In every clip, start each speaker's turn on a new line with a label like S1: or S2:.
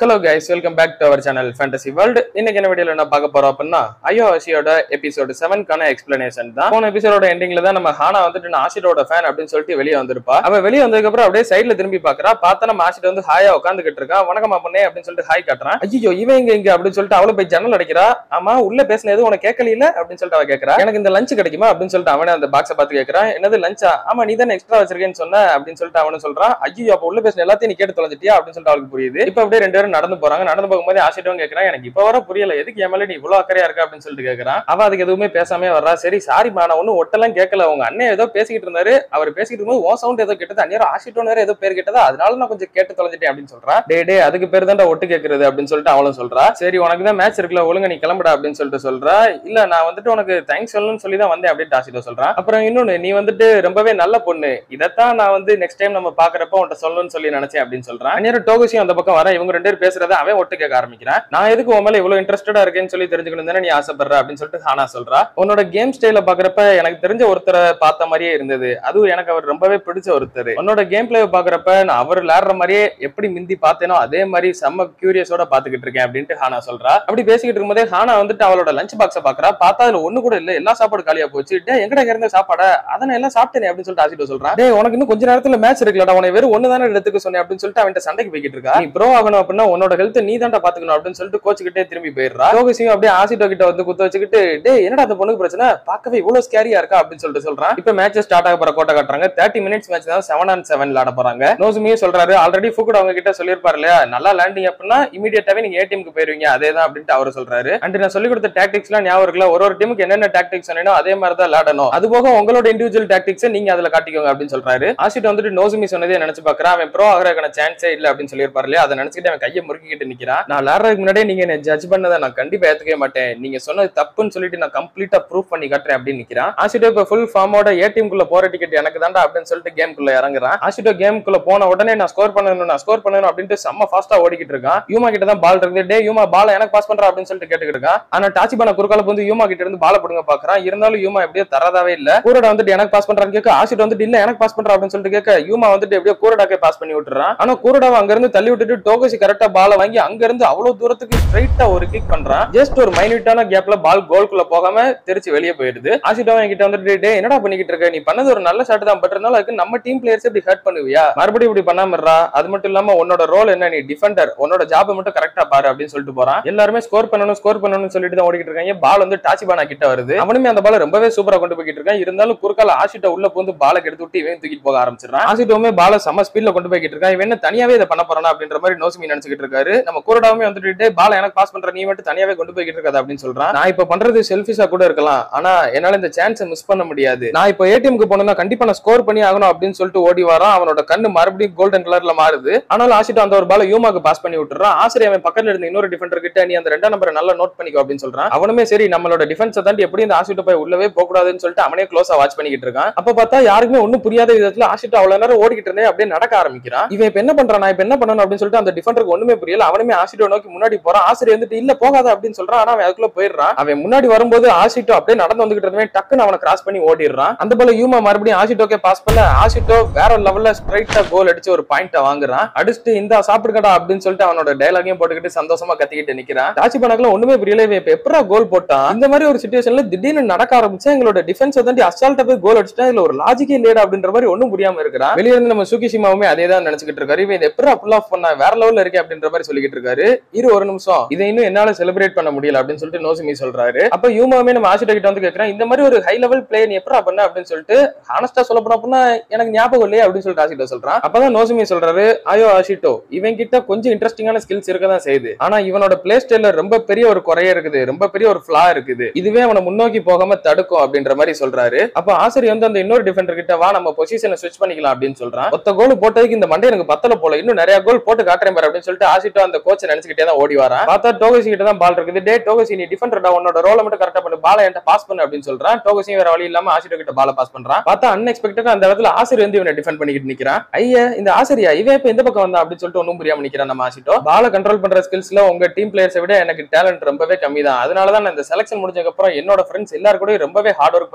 S1: Hello guys, welcome back to our channel Fantasy World. இன்னைக்கு என்ன வீடியோல என்ன பார்க்க போறோம் அப்படின்னா ஐயோ ஆஷியோட எபிசோட் 7 கான எக்ஸ்பிளனேஷன் தான். போன எபிசோடோட எண்டிங்ல தான் நம்ம ஹானா வந்துட்டு நான் ஆஷியோட ஃபேன் அப்படின்னு சொல்லிட்டு வெளியே வந்திருப்பா. அவ வெளியே வந்ததுக்கு அப்புறம் அப்படியே சைடுல திரும்பி பாக்குறா. பார்த்தா நம்ம ஆஷிட் வந்து ஹாயா உட்காந்துக்கிட்டு இருக்கான். வணக்கமா பொண்ணே அப்படின்னு சொல்லிட்டு ஹாய் காட்டுறான். ஐயோ இவன் இங்க அப்படின்னு சொல்லிட்டு அவளை போய் ஜன்னல் அடிக்கிறா. ஆமா உள்ள பேசின எதுவும் உனக்கு கேட்கல அப்படின்னு சொல்லிட்டு அவ கேட்கறா. எனக்கு இந்த லஞ்ச் கிடைக்குமா அப்படின்னு சொல்லிட்டு அவனே அந்த பாக்ஸை பார்த்து கேட்கறான். என்னது லஞ்சா? ஆமா நீ தானே எக்ஸ்ட்ரா வச்சிருக்கேன்னு சொன்ன அப்படின்னு சொல்லிட்டு அவனு சொல்றான். ஐயோ அப்ப உள்ள பேசின எல்லாத்தையும் நீ கேட்டு தொலைஞ்சிட்டியா அப்படின்னு சொல்லிட்டு அவளுக்கு புரியுது. இப்ப அப்படியே ரெண்டு பேரும் நடந்து போறாங்க. போகும்போது ஆஷிட்டும் கேக்குறான், எனக்கு இப்ப வர புரியல எதுக்கு என் மேல நீ இவ்வளவு அக்கறையா இருக்க அப்படின்னு சொல்லிட்டு கேக்குறான். அவ அதுக்கு எதுவுமே பேசாமே வர்றா. சரி சாரிமா நான் ஒன்னும் ஒட்டெல்லாம் கேட்கல, உங்க அண்ணன் ஏதோ பேசிக்கிட்டு இருந்தாரு, அவர் பேசிக்கிட்டு இருக்கும்போது ஓ சவுண்ட் ஏதோ கேட்டது, அந்நேரம் ஆஷிட்டும் வேற ஏதோ பேர் கேட்டதா, அதனால நான் கொஞ்சம் கேட்டு தொலைஞ்சிட்டேன் அப்படின்னு சொல்றா. டே அதுக்கு பேர் தான் ஒட்டு கேட்கறது அப்படின்னு சொல்லிட்டு அவளும் சொல்றா. சரி உனக்கு தான் மேட்ச் இருக்குல்ல ஒழுங்கா நீ கிளம்புடா அப்படின்னு சொல்லிட்டு சொல்றா. இல்ல நான் வந்துட்டு உனக்கு தேங்க்ஸ் சொல்லணும்னு சொல்லி தான் வந்தேன் அப்படின்னு ஆஷிட்டோ சொல்றான். அப்புறம் இன்னொன்னு நீ வந்துட்டு ரொம்பவே நல்ல பொண்ணு, இதைத்தான் நான் வந்து நெக்ஸ்ட் டைம் நம்ம பாக்குறப்ப உன்ட்ட சொல்லணும்னு சொல்லி நினைச்சேன் அப்படின்னு சொல்றான். அந்நேரம் டோகோஷியும் அந்த பக்கம் வர, இவங்க ரெண்டு பேர் பேசுறத அவன் ஒட்டு கேட்க ஆரம்பிக்கிறான். நான் எதுக்கு உன் மேல இவ்வளவு இன்ட்ரெஸ்டடா இருக்கேன்னு சொல்லி தெரிஞ்சுக்கணும் தானே நீ ஆசைப்படுற அப்படின்னு சொல்லிட்டு ஹானா சொல்றா. உன்னோட கேம் ஸ்டைல பாக்குறப்ப எனக்கு தெரிஞ்ச ஒருத்தரை பார்த்த மாதிரியே இருந்தது, அதுவும் எனக்கு அவர் ரொம்பவே பிடிச்ச ஒருத்தர். உன்னோட கேம் பிளே பாக்குறப்ப நான் அவர் விளையாடுற மாதிரியே எப்படி மிந்தி பார்த்தேனோ அதே மாதிரி செம்ம கியூரியஸோட பாத்துக்கிட்டு இருக்கேன் அப்படின்ட்டு ஹானா சொல்றா. அப்படி பேசிக்கிட்டு இருக்கும்போதே ஹானா வந்துட்டு அவளோட லஞ்ச் பாக்ஸை பாக்குறா. பார்த்தா அதுல ஒண்ணு கூட இல்ல, எல்லா சாப்பாடு காலியா போச்சு. டே எங்கடா இருந்த சாப்பாடா? அதை நான் எல்லாம் சாப்பிட்டேன் அப்படின்னு சொல்லிட்டு ஆசிட்டு சொல்றான். டே உனக்கு இன்னும் கொஞ்ச நேரத்துல மேட்ச் இருக்குல்லடா, உனக்கு வெறும் ஒண்ணு தானே எடுத்துக்க சொன்னேன் அப்படின்னு சொல்லிட்டு அவன்கிட்ட சண்டைக்கு போய்கிட்டு இருக்கா. நீ ப்ரோ ஆகணும் அப்படின்னா உன்னோட ஹெல்த் நீ தான்டா பாத்துக்கணும் அப்படின்னு சொல்லிட்டு கோச்சுக்கிட்டே திரும்பி போயிடுறா. டோகோஷியும் அப்படியே ஆசிட்டோ கிட்ட வந்து குத்த வச்சுக்கிட்டு டே என்னடா அந்த பொண்ணுக்கு பிரச்சனை, பார்க்கவே இவ்வளவு ஸ்கேரியா இருக்கா அப்படின்னு சொல்லிட்டு சொல்றான். இப்ப மேட்ச் ஸ்டார்ட் ஆக போற கோட்டை காட்டுறாங்க. 30 மினிட்ஸ் மேட்ச் தான் 7-on-7 விளையாட போறாங்க. நோசுமியும் சொல்றாரு, ஆல்ரெடி ஃபுகுட் அவங்க கிட்ட சொல்லிருப்பாரு இல்லையா, நல்லா லேண்டிங் அப்படின்னா இமீடியட்டாவே நீங்க ஏடிஎம்க்கு போயிருவீங்க அதேதான் அப்படின்ட்டு அவரு சொல்றாரு. அண்ட் நான் சொல்லி கொடுத்த டாக்டிக்ஸ் எல்லாம் ஞாபகம் இருக்குல்ல, ஒரு டீமுக்கு என்னென்ன டாக்டிக்ஸ் சொன்னீங்களோ அதே மாதிரி தான் விளையாடணும், அது போக உங்களோட இண்டிவிஜுவல் டாக்டிக்ஸ் நீங்க அதுல காட்டிக்கோங்க அப்படின்னு சொல்றாரு. ஆசிட் வந்துட்டு நோசுமி சொன்னதே நினைச்சு பாக்குறான். அவன் ப்ரோ ஆகிறதுக்கான சான்ஸே இல்ல அப்படின்னு சொல்லியிருப்பாரு இல்லையா, அதை நினைச்சுக்கிட்டு அவன் கையை முறுக்கிட்டு நிக்கிறான். நான் விளையாடுறதுக்கு முன்னாடியே நீங்க என்ன ஜட்ஜ் பண்ணதை நான் கண்டிப்பா ஏத்துக்கவே மாட்டேன், நீங்க சொன்னது தப்புன்னு சொல்லிட்டு நான் கம்ப்ளீட்டா ப்ரூஃப் பண்ணி காட்டுறேன் அப்படின்னு நிக்கிறான். ஆசிட்டோ இப்ப ஃபுல் ஃபார்மோட ஏடிஎம் குள்ள போற டிக்கெட் எனக்கு தான்டா அப்படின்னு சொல்லிட்டு கேம் குள்ள இறங்குறான். ஆசிட்டோ கேம் குள்ள போன உடனே நான் ஸ்கோர் பண்ணணும் அப்படின்ட்டு செம்ம ஃபாஸ்டா ஓடிக்கிட்டு இருக்கான். யூமா கிட்ட தான் பால் இருக்குது. டே யூமா பால் எனக்கு பாஸ் பண்றா அப்படின்னு சொல்லிட்டு கேட்டுக்கிட்டு இருக்கான். ஆனா டாச்சிபான குறுக்கால வந்து யூமா கிட்ட இருந்து பால புடுங்க பாக்குறான். இருந்தாலும் யூமா எப்படியோ தரதாவே இல்ல. கூரடா வந்துட்டு எனக்கு பாஸ் பண்றான்னு கேட்க ஆசிட் வந்துட்டு இல்ல எனக்கு பாஸ் பண்றா அப்படின்னு சொல்லிட்டு கேட்க யூமா வந்துட்டு எப்படியோ கூரடாக்கே பாஸ் பண்ணி விட்டுறான். ஆனா கூரடாவை அங்க இருந்து தள்ளி விட்டுட்டு டோகோஷி கரெக்டா பால வாங்கி அங்க இருந்து அவ்வளவு தூரத்துக்கு ஸ்ட்ரைட்டா ஒரு கிக் பண்றான். ஜஸ்ட் ஒரு மைனியூட்டான கேப்ல பால் கோல்குள்ள போகாம தெரிச்சு வெளியே போயிடுது. ஆசிட்டோ என்கிட்ட வந்துட்டு டே என்னடா பண்ணிக்கிட்டு இருக்க, நீ பண்ணது ஒரு நல்ல ஷாட் தான், பட் இருந்தாலும் அதுக்கு நம்ம டீம் பிளேயர்ஸ் இப்படி ஹர்ட் பண்ணுவியா, மறுபடியும் இப்படி பண்ணாமறா, அது மட்டும் இல்லாம உன்னோட ரோல் என்ன, நீ டிஃபெண்டர், உன்னோட ஜாப் மட்டும் கரெக்டா பாரு அப்படின்னு சொல்லிட்டு போறான். எல்லாருமே ஸ்கோர் பண்ணணும்னு சொல்லிட்டு தான் ஓடிக்கிட்டு இருக்காங்க. பால் வந்து டாச்சிபானா கிட்ட வருது. அவனுமே அந்த பால ரொம்பவே சூப்பரா கொண்டு போய்கிட்டு இருக்கான். இருந்தாலும் குறுக்கால ஆசிட்டோ உள்ள வந்து பால எடுத்து விட்டு இவன் தூக்கிட்டு போக ஆரம்பிச்சிடறான். ஆசிட்டோமே பால செம ஸ்பீட்ல கொண்டு போய்கிட்டு இருக்கான். இவன் என்ன தனியாவே இதை பண்ண போறானா அப்படின்ற மாதிரி நோசுமி நினைச்சுக்கிட்டு இருக்காரு. நம்ம கூரடாவுமே வந்துட்டு பால எனக்கு பாஸ் பண்ற, நீ மட்டும் தனியாவே கொண்டு போய்கிட்டு இருக்காது அப்படின்னு சொல்றான். நான் இப்ப பண்றது செல்ஃபிஷா கூட இருக்கலாம், ஆனா என்னால இந்த சான்ஸை மிஸ் பண்ண முடியாது, நான் இப்போ ஏடிஎம்க்கு போனா கண்டிப்பா நான் ஸ்கோர் பண்ணி ஆகணும் அப்படின்னு சொல்லிட்டு ஓடி வரான். அவனோட கண்ணு மறுபடியும் கோல்டன் கலர்ல மாறுது. ஆனாலும் ஆசிட்டோ அந்த ஒரு பால யூமாக்கு பாஸ் பண்ணி விட்டுறான். ஆசிரியர் அவன் பக்கத்துல இருந்த இன்னொரு டிஃபெண்டர் கிட்ட நீ அந்த 2ஆம் நம்பரை நல்லா நோட் பண்ணிக்கோ அப்படின்னு சொல்றான். அவனுமே சரி நம்மளோட டிஃபென்ஸை தாண்டி எப்படி இந்த ஆசிட்டோ போய் உள்ளவே போக கூடாதுன்னு சொல்லிட்டு அவனே க்ளோஸா வாட்ச் பண்ணிக்கிட்டு இருக்கான். அப்ப பார்த்தா யாருக்குமே ஒன்னும் புரியாத விதத்துல ஆசிட்டோ அவ்வளவு நேரம் ஓடிக்கிட்டு இருந்தே அப்படியே நடக்க ஆரம்பிக்கிறான். இவன் இப்ப என்ன பண்றான், நான் இப்ப என்ன பண்ணணும் அப்படின்னு சொல்லிட்டு அந்த டிஃபெண்டருக்கு ஒண்ணுமே புரியல. அவனுமே ஆசிட்டோ நோக்கி முன்னாடி போறான். ஆசிரியர் வந்துட்டு இல்ல போகாத அப்படின்னு சொல்றான். ஆனா அவன் அதுக்குள்ள போயிடுறான். அவன் முன்னாடி வரும்போது ஆசிட்டோ அப்படியே நடந்து வந்துகிட்டு இருந்தவன் டக்குன்னு அவனை கிராஸ் பண்ணி ஓடிடுறான். அந்த போல யூமா மறுபடியும் ஆசிட்டோக்கே பாஸ் பண்ண ஆசிட்டோ வேற லெவல்ல ஸ்ட்ரைட்டா கோல் அடிச்சு ஒரு பாயிண்ட வாங்குறான். அடிச்சுட்டு இந்த சாப்பிடுக்கடா அப்படின்னு சொல்லிட்டு அவனோட டயலாகையும் போட்டுக்கிட்டு சந்தோஷமா கத்திக்கிட்டு நிக்கிறான். டாச்சிபானாக்குல ஒண்ணுமே புரியல, இவன் இப்ப எப்படா கோல் போட்டான், இந்த மாதிரி ஒரு சிச்சுவேஷன்ல திடீர்னு நடக்க ஆரம்பிச்சா எங்களோட டிஃபென்ஸ் தாண்டி அசால்ட்டா போய் கோல் அடிச்சுட்டா இதுல ஒரு லாஜிக்கே இல்லையா அப்படின்ற மாதிரி ஒண்ணும் புரியாம இருக்கிறான். வெளியே இருந்து நம்ம சுகிஷிமாவுமே அதே தான் நினைச்சுக்கிட்டு இருக்காரு. இவன் எப்படா புல் ஆஃப் பண்ணா வேற லெவல்ல இருக்கே அப்படின்ற மாதிரி சொல்லிக்கிட்டு இருக்காரு. இரு ஒரு நிமிஷம், இதை இன்னும் என்னால செலிப்ரேட் பண்ண முடியல அப்படின்னு சொல்லிட்டு நோசுமி சொல்றாரு. அப்ப யூமாவுமே நம்ம ஆசிட்டோ கிட்ட வந்து கேட்கறான், இந்த மாதிரி ஒரு ஹை லெவல் பிளே நீ எப்படா பண்ண அப்படின்னு சொல்லிட்டு. ஹானஸ்டா சொல்ல போனா எனக்கு ஞாபகம் இல்லையே அப்படின்னு சொல்லிட்டு ஆசிட்டோ சொல்றான். அப்பதான் நோசுமி சொல்றாரு, ஐயோ ஆசிட்டோ இவன் கிட்ட கொஞ்சம் இன்ட்ரெஸ்டிங்கான ஸ்கில்ஸ் இருக்கதான் செய்யுது, ஆனா இவனோட பிளே ஸ்டைல்ல ரொம்ப பெரிய ஒரு குறைய இருக்குது, ரொம்ப பெரிய ஒரு ஃபிளா இருக்குது, இதுவே அவனை முன்னோக்கி போகாம தடுக்கும் அப்படின்ற மாதிரி சொல்றாரு. அப்ப ஆசிரியர் வந்து அந்த இன்னொரு டிஃபெண்டர் கிட்ட வா நம்ம பொசிஷனை ஸ்விட்ச் பண்ணிக்கலாம் அப்படின்னு சொல்றான். ஒத்த கோல் போட்டதுக்கு இந்த மண்டே எனக்கு பத்தல போல, இன்னும் நிறைய கோல் போட்டு காட்டுறேன் பாரு அப்படின்னு சொல்லிட்டு ஆசிட்டோ அந்த கோச்சை நினைச்சுக்கிட்டே தான் ஓடி வரான். பார்த்தா டோகோஷி கிட்ட தான் பால் இருக்குது. டே டோகோஷி நீ டிஃபெண்டர்டா, உன்னோட ரோலை மட்டும் கரெக்டா பண்ணு, பாலை என்கிட்ட பாஸ் பண்ணு அப்படின்னு சொல்றான். டோகோஷி வேற வழி இல்லாம ஆசிட்டோ கிட்ட பால பாஸ் பண்றான். பார்த்தா அன்எக்ஸ்பெக்டடா அந்த இடத்துல ஆசிரியர் வந்து இவனை டிஃபெண்ட் பண்ணிக்கிட்டு நிக்கிறான். ஐயா இந்த ஆசிரியா இவன் இப்ப எந்த பக்கம் வந்தா அப்படின்னு சொல்லிட்டு ஒன்னும் புரியாம நிக்கிறான். நம்ம ஆசிட்டோ பால கண்ட்ரோல் பண்ற ஸ்கில்ஸ்ல உங்க டீம் பிளேயர்ஸை விட எனக்கு டேலண்ட் ரொம்பவே கம்மி தான், அதனாலதான் இந்த செலக்ஷன் முடிஞ்சதுக்கு அப்புறம் என்னோட ஃப்ரெண்ட்ஸ் எல்லாரும் கூட ரொம்பவே ஹார்ட் ஒர்க்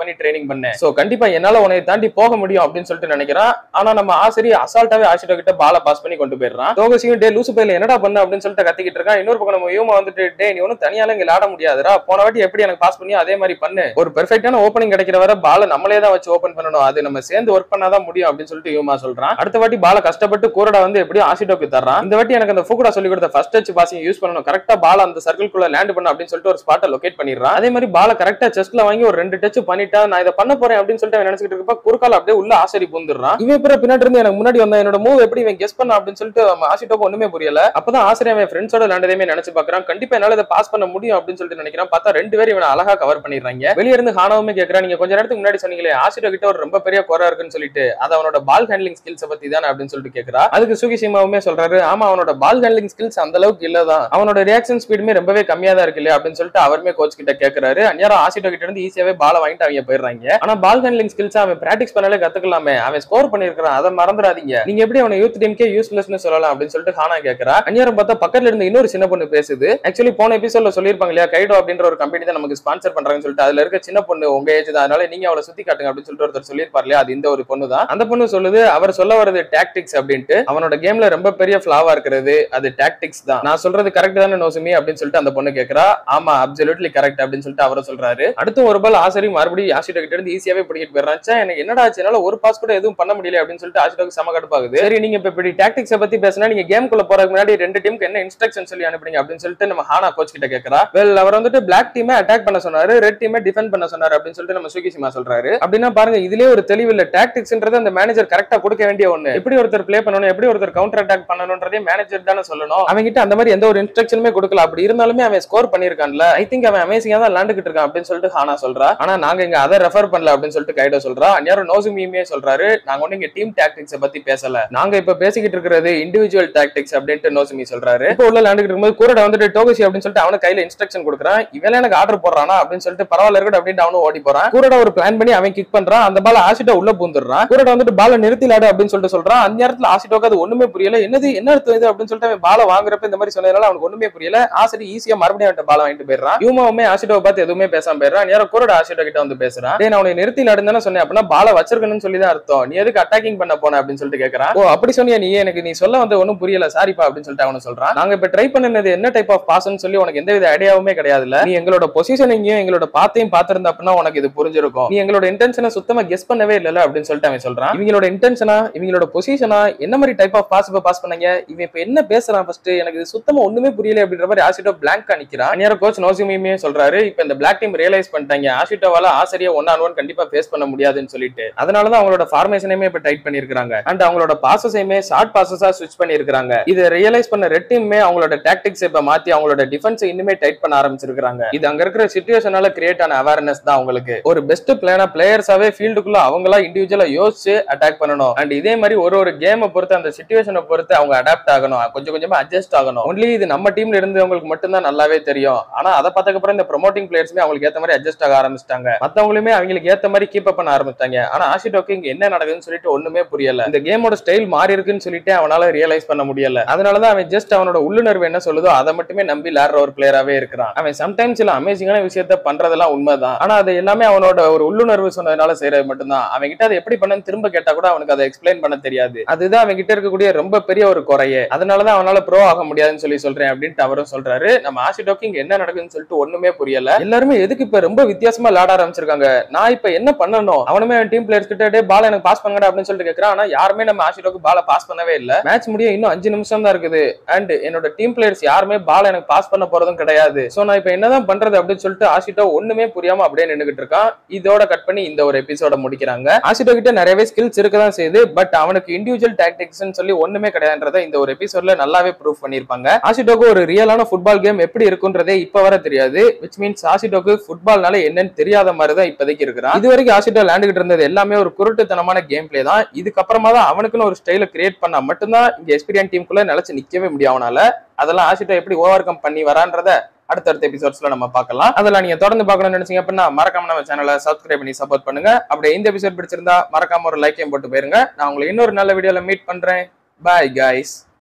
S1: பண்ணி ட்ரைனிங் பண்ணேன், சோ கண்டிப்பா என்னால உன்னை தாண்டி போக முடியும் அப்படின்னு சொல்லிட்டு நினைக்கிறான். ஆனா நம்ம ஆசிரியர் அசால்ட்டாவே ஆசிட்டோ கிட்ட பால பாஸ் பண்ணி கொண்டு போயிடுறான். டோகோஷியும் டே லூசு பையில இல்ல என்னடா பண்ண அப்படின்னு சொல்லிட்டு கத்திக்கிட்டு இருக்கான். இன்னொரு பக்கம் நம்ம யூமா வந்துட்டு டே நீ ஒன்னும் தனியால இங்க விளையாட முடியாதுடா, போன வாட்டி எப்படி எனக்கு பாஸ் பண்ணி அதே மாதிரி பண்ணு, ஒரு பெர்ஃபெக்டான ஓப்பனிங் கிடைக்கிற வரை பால நம்மளே தான் வச்சு ஓபன் பண்ணணும், அது நம்ம சேர்ந்து ஒர்க் பண்ணாதான் முடியும் அப்படின்னு சொல்லிட்டு யூமா சொல்றான். அடுத்த வாட்டி பால கஷ்டப்பட்டு கூரடா வந்து எப்படியும் ஆஷிடோக்கு தர்றான். இந்த வாட்டி எனக்கு அந்த ஃபுகுடா சொல்லி கொடுத்த ஃபர்ஸ்ட் டச் பாசிங் யூஸ் பண்ணணும், கரெக்டா பால அந்த சர்க்கிள்குள்ள லேண்ட் பண்ணு அப்படின்னு சொல்லிட்டு ஒரு ஸ்பாட்டை லொகேட் பண்ணிடுறான். அதே மாதிரி பால கரெக்டா செஸ்ட்ல வாங்கி ஒரு 2 டச் பண்ணிட்டா நான் இதை பண்ண போறேன் அப்படின்னு சொல்லிட்டு நினைச்சிட்டு இருக்கப்ப குறுக்கால அப்படியே உள்ள ஆசரி பூந்துடுறான். இவன் பின்னாடி இருந்து எனக்கு முன்னாடி வந்த என்னோட மூவ் எப்படி இவன் கெஸ் பண்ண அப்படின்னு சொல்லிட்டு ஆஷிடோக்கு ஒண்ணுமே புரியல. அப்பதான் ஆசிரியர் அவன் ஃப்ரெண்ட்ஸோட விளையாண்டதையுமே நினைச்சு பாக்குறான். கண்டிப்பா என்னால இதை பாஸ் பண்ண முடியும் அப்படின்னு சொல்லிட்டு நினைக்கிறான். பார்த்தா 2 பேரும் இவனை அழகா கவர் பண்ணிடுறாங்க. வெளிய இருந்து ஹானாவுமே கேட்கறான், நீங்க கொஞ்ச நேரத்துக்கு முன்னாடி சொன்னீங்களே ஆஷிடோ கிட்ட ஒரு ரொம்ப பெரிய குறை இருக்குன்னு சொல்லிட்டு, அது அவனோட பால் ஹேண்ட்லிங் ஸ்கில்ஸ் பத்தி தானே அப்படின்னு சொல்லிட்டு கேட்கறா. அதுக்கு சுகிஷிமாவுமே சொல்றாரு, ஆமா அவனோட பால் ஹேண்ட்லிங் ஸ்கில்ஸ் அந்த அளவுக்கு இல்லதான், அவனோட ரியாக்ஷன் ஸ்பீடுமே ரொம்பவே கம்மியா தான் இருக்கு இல்லையா அப்படின்னு சொல்லிட்டு அவருமே கோச் கிட்ட கேட்கறாரு. அந்நேரம் ஆஷிடோ கிட்ட இருந்து ஈஸியாவே பால வாங்கிட்டு அவங்க போயிடுறாங்க. ஆனா பால் ஹேண்ட்லிங் ஸ்கில்ஸ் அவன் பிராக்டிஸ் பண்ணாலே கத்துக்கலாமே, அவன் ஸ்கோர் பண்ணிருக்கான், அதை மறந்துடாதீங்க, நீங்க எப்படி அவனை யூத் டீமுக்கே யூஸ்லெஸ்னு சொல்லலாம் அப்படின்னு சொல்லிட்டு ஹானா கேட்கறா. அந்நேரம் பார்த்தா பக்கத்துல இருந்து இன்னொரு சின்ன பொண்ணு பேசுது. ஆக்சுவலி போன எபிசோட்ல சொல்லிருப்பாங்க இல்லையா, கைடோ அப்படின்ற ஒரு கம்பெனி தான் நமக்கு ஸ்பான்சர் பண்றாங்கன்னு சொல்லிட்டு, அதுல இருக்க சின்ன பொண்ணு உங்க ஏஜ் தான், அதனால நீங்க அவளை சுத்தி காட்டுங்க அப்படின்னு சொல்லிட்டு ஒருத்தர் சொல்லிருப்பாரு இல்லையா, அது இந்த ஒரு பொண்ணு தான். அந்த பொண்ணு சொல்லுது அவர் சொல்ல வரது டாக்டிக்ஸ் அப்படின்ட்டு, அவனோட கேம்ல ரொம்ப பெரிய ஃபிளாவா இருக்கிறது அது டாக்டிக்ஸ் தான், நான் சொல்றது கரெக்ட் தானே நோசுமி அப்படின்னு சொல்லிட்டு அந்த பொண்ணு கேட்கறா. ஆமா அப்சல்யூட்லி கரெக்ட் அப்படின்னு சொல்லிட்டு அவரை சொல்றாரு. அடுத்து ஒரு பால் ஆசரி மறுபடியும் ஆஷிடோ கிட்ட இருந்து ஈஸியாவே பிடிக்கிட்டு போயிடுறான். எனக்கு என்னடா ஆச்சு, என்னால ஒரு பாஸ் கூட எதுவும் பண்ண முடியல அப்படின்னு சொல்லிட்டு ஆஷிடோக்கு செம கடுப்பாகுது. சரி நீங்க இப்படி டாக்டிக்ஸ் பத்தி பேசினா நீங்க கேம்குள்ள போறதுக்கு முன்னாடி 2 டீமுக்கு என்ன இன்ஸ்ட்ரக்ஷன் சொல்லி அனுப்புறீங்க அப்படின்னு சொல்லிட்டு நம்ம ஹானா கோச் கிட்ட கேட்கறா. வெல் அவர் வந்துட்டு பிளாக் டீமை அட்டாக் பண்ண சொன்னாரு, ரெட் டீமை டிஃபெண்ட் பண்ண சொன்னாரு அப்படின்னு சொல்லிட்டு நம்ம சுகிஷிமா சொல்றாரு. அப்படின்னா பாருங்க இதுலயே ஒரு தெளிவு இல்ல, டாக்டிக்ஸ்ன்றது அந்த மேனேஜர் கரெக்டா கொடுக்க வேண்டிய ஒண்ணு, எப்படி ஒருத்தர் பிளே பண்ணணும் எப்படி ஒருத்தர் கவுண்டர் அட்டாக் பண்ணணும்ன்றதே மேனேஜர் தானே சொல்லணும், அவங்க கிட்ட அந்த மாதிரி எந்த ஒரு இன்ஸ்ட்ரக்ஷனுமே கொடுக்கல, அப்படி இருந்தாலுமே அவன் ஸ்கோர் பண்ணிருக்கான்ல, ஐ திங்க் அவன் அமேசிங்கா தான் விளையாண்டுகிட்டு இருக்கான் அப்படின்னு சொல்லிட்டு ஹானா சொல்றா. ஆனா நாங்க இங்க அதை ரெஃபர் பண்ணல அப்படின்னு சொல்லிட்டு கைடோ சொல்றா. அந்நேரம் நோசுமியுமே சொல்றாரு, நாங்க ஒண்ணு இங்க டீம் டாக்டிக்ஸ் பத்தி பேசல, நாங்க இப்ப பேசிக்கிட்டு இருக்கிறது இண்டிவிஜுவல் டாக்டிக்ஸ் அப்படின்ட்டு நோசுமி சொல்றாரு. இப்போ உள்ள விளையாண்டுகிட்டு இருக்கும்போது கூரடா வந்துட்டு டோகோஷி அப்படின்னு சொல்லிட்டு அவன கையில இன்ஸ்ட்ரக்ஷன் கொடுக்குறான். இவன் எனக்கு ஆர்டர் போடுறானா அப்படின்னு சொல்லிட்டு பரவாயில்ல இருக்கட்டும் அப்படின்னு அவனும் ஓடி போறான். கூரடா ஒரு பிளான் பண்ணி அவன் கிக் பண்றான், அந்த பால ஆஷிடோ உள்ள பூந்துடுறான். கூரடா வந்துட்டு பால நிறுத்திலாடு அப்படின்னு சொல்லிட்டு சொல்றான். அந்த நேரத்துல ஆஷிடோக்கு அது ஒண்ணுமே புரியல, என்னது என்ன அர்த்தம் இது அப்படின்னு சொல்லிட்டு அவன் பால வாங்குறப்ப இந்த மாதிரி சொன்னதுனால அவனுக்கு ஒண்ணுமே புரியல. ஆசிரி ஈஸியா மறுபடியும் அவன் பால வாங்கிட்டு போயிடுறான். யூமாவுமே ஆஷிடோவை பார்த்து எதுவுமே பேசாம போயிடுறான். நேரம் கூரடா ஆஷிடோ கிட்ட வந்து பேசுறான், டேய் நான் உன்னை நிறுத்திலாடுன்னு தானே சொன்னேன், அப்படின்னா பால வச்சிருக்கணும்னு சொல்லி தான் அர்த்தம், நீ எதுக்கு அட்டாக்கிங் பண்ண போன அப்படின்னு சொல்லிட்டு கேட்கறான். ஓ அப்படி சொன்னியா நீ, எனக்கு நீ சொல்ல வந்து ஒன்னும் புரியல சாரிப்பா அப்படின்னு சொல்லிட்டு அவனு சொல்றான். நாங்க இப்ப ட்ரை பண்ணது என்ன டைப் ஆஃப் பாஸ்ன்னு சொல்லி உனக்கு எந்த வித ஐடியாவுமே கிடையாதுல்ல, நீ எங்களோட பொசிஷனிங்கையும் எங்களோட பாத்தையும் பாத்திருந்த அப்படின்னா உனக்கு இது புரிஞ்சிருக்கும், நீ எங்களோட இன்டென்ஷனை சுத்தமா கெஸ் பண்ணவே இல்ல அப்படின்னு சொல்லிட்டு அவன் சொல்றான். இவங்களோட இன்டென்ஷனா இவங்களோட பொசிஷனா என்ன மாதிரி டைப் ஆஃப் பாஸ் பாஸ் பண்ணீங்க, இவன் இப்ப என்ன பேசுறான் ஃபர்ஸ்ட் எனக்கு இது சுத்தமா ஒண்ணுமே புரியல அப்படின்ற மாதிரி ஆஷிடோ பிளாங்கா நிக்கிறான். நேரம் கோச் நோசுமியுமே சொல்றாரு, இப்ப இந்த பிளாக் டீம் ரியலைஸ் பண்ணிட்டாங்க ஆஷிடோவால ஆசிரியை 1-on-1 கண்டிப்பா ஃபேஸ் பண்ண முடியாதுன்னு சொல்லிட்டு, அதனாலதான் அவங்களோட ஃபார்மேஷனையுமே இப்ப டைட் பண்ணிருக்காங்க அண்ட் அவங்களோட பாசஸையுமே ஷார்ட் பாசஸா ஸ்விட்ச் பண்ணிருக்காங்க. இதை ரியலைஸ் பண்ண ரெட் டீமே அவங்களோட டாக்டிக்ஸ் இப்ப மாத்தி அவங்களோட டிஃபென்ஸ் இன்னுமே டைட் பண்ண ஆரம்பிச்சிருக்காங்க. இது அங்க இருக்கிற சிச்சுவேஷனால கிரியேட் ஆன அவேர்னஸ் தான் அவங்களுக்கு ஒரு பெஸ்ட் பிளானா பிளேயர்ஸாவே ஃபீல்டுக்குள்ள அவங்களா இண்டிவிஜுவலா யோசிச்சு அட்டாக் பண்ணணும் அண்ட் இதே மாதிரி ஒரு கேமை பொறுத்து அந்த சிச்சுவேஷனை பொறுத்து அவங்க அடாப்ட் ஆகணும், கொஞ்சம் கொஞ்சமா அட்ஜஸ்ட் ஆகணும். ஒன்லி இது நம்ம டீம்ல இருந்து அவங்களுக்கு மட்டும் தான் நல்லாவே தெரியும், ஆனா அதை பார்த்ததுக்கு அப்புறம் இந்த ப்ரோமோட்டிங் பிளேயர்ஸ்மே அவங்களுக்கு ஏத்த மாதிரி அட்ஜஸ்ட் ஆக ஆரம்பிச்சிட்டாங்க, மத்தவங்களுமே அவங்களுக்கு ஏத்த மாதிரி கீப் அப் பண்ண ஆரம்பிச்சாங்க. ஆனா ஆஷிடோக்கு இங்க என்ன நடக்குதுன்னு சொல்லிட்டு ஒண்ணுமே புரியல, இந்த கேமோட ஸ்டைல் மாறி இருக்குன்னு சொல்லிட்டு அவனால ரியலைஸ் பண்ண முடியல. அதனாலதான் அவன் ஜஸ்ட் அவனோட உள்ளுணர்வு என்ன சொல்லுதோ அதை மட்டுமே நம்பி விளையாடுற ஒரு பிளேயராவே இருக்கிறான். அவன் சம்டைம்ஸ் சில அமேசிங்கான விஷயத்த பண்றதெல்லாம் உண்மைதான், ஆனா அது எல்லாமே அவனோட ஒரு உள்ளுணர்வு சொன்னதுனால செய்யறது மட்டும்தான். அவன் கிட்ட அதை எப்படி பண்ணு திரும்ப கேட்டா கூட அவனுக்கு அதை எக்ஸ்பிளைன் பண்ண தெரியாது, அதுதான் அவன் கிட்ட இருக்கக்கூடிய ரொம்ப பெரிய ஒரு குறையே, அதனாலதான் அவனால ப்ரோ ஆக முடியாதுன்னு சொல்லி சொல்றேன் அப்படின்ட்டு அவரும் சொல்றாரு. நம்ம ஆஷிடோக்கு இங்க என்ன நடக்குதுன்னு சொல்லிட்டு ஒண்ணுமே புரியல, எல்லாருமே எதுக்கு இப்ப ரொம்ப வித்தியாசமா விளையாட ஆரம்பிச்சிருக்காங்க, நான் இப்ப என்ன பண்ணணும், அவனுமே டீம் பிளேயர்ஸ் கிட்ட பால் எனக்கு பாஸ் பண்ணுங்க அப்படின்னு சொல்லிட்டு கேட்கறான். ஆனா யாருமே நம்ம ஆஷிடோக்கு பால பாஸ் பண்ணவே இல்ல, மேட்ச் முடிய இன்னும் 5 நிமிஷம் தான் இருக்குது அண்ட் என்னோட டீம் பிளேயர்ஸ் யாருமே பால் எனக்கு பாஸ் பண்ண போறதும் கிடையாது, சோ நான் இப்ப என்னதான் பண்றது அப்படின்னு சொல்லிட்டு ஆஷிடோ ஒண்ணுமே புரியாம அப்படியே நின்னுகிட்டு இருக்கான். இதோட கட் பண்ணி இந்த ஒரு எபிசோட முடிக்கிறாங்க. ஆஷிடோ கிட்ட நிறையவே ஸ்கில்ஸ் இருக்கதான் செய்யுது, பட் அவனுக்கு இண்டிவிஜுவல் டாக்டிக்ஸ் சொல்லி ஒண்ணுமே கிடையாதுன்றதை இந்த ஒரு எபிசோட்ல நல்லாவே ப்ரூவ் பண்ணிருப்பாங்க. ஆஷிடோக்கு ஒரு ரியலான ஃபுட்பால் கேம் எப்படி இருக்குன்றதே இப்ப வர தெரியாது, விச் மீன்ஸ் ஆஷிடோக்கு ஃபுட்பால்னால என்னன்னு தெரியாத மாதிரி தான் இப்போதைக்கு இருக்கிறான். இது வரைக்கும் ஆஷிடோ விளையாண்டுகிட்டு இருந்தது எல்லாமே ஒரு குருட்டுத்தனமான கேம் பிளே தான், இதுக்கப்புறமா தான் அவனுக்குன்னு ஒரு ஸ்டைல கிரியேட் பண்ணா மட்டும்தான் இங்க எக்ஸ்பீரியன்ஸ் டீமுக்குள்ள நிலைச்சு நிக்கவே முடியும் அவனால. அதெல்லாம் ஆஷிடோ எப்படி ஓவர் கம் பண்ணி வரான்றத அடுத்தடுத்த எபிசோட்ஸ்ல நம்ம பார்க்கலாம். அதெல்லாம் நீங்க தொடர்ந்து பார்க்கணும்னு நினைச்சீங்க அப்படின்னா மறக்காம நம்ம சேனலை சப்ஸ்கிரைப் பண்ணி சப்போர்ட் பண்ணுங்க. அப்படியே இந்த எபிசோட் பிடிச்சிருந்தா மறக்காம ஒரு லைக்கையும் போட்டு போயிருங்க. நான் உங்களை இன்னொரு நல்ல வீடியோல மீட் பண்றேன். Bye guys.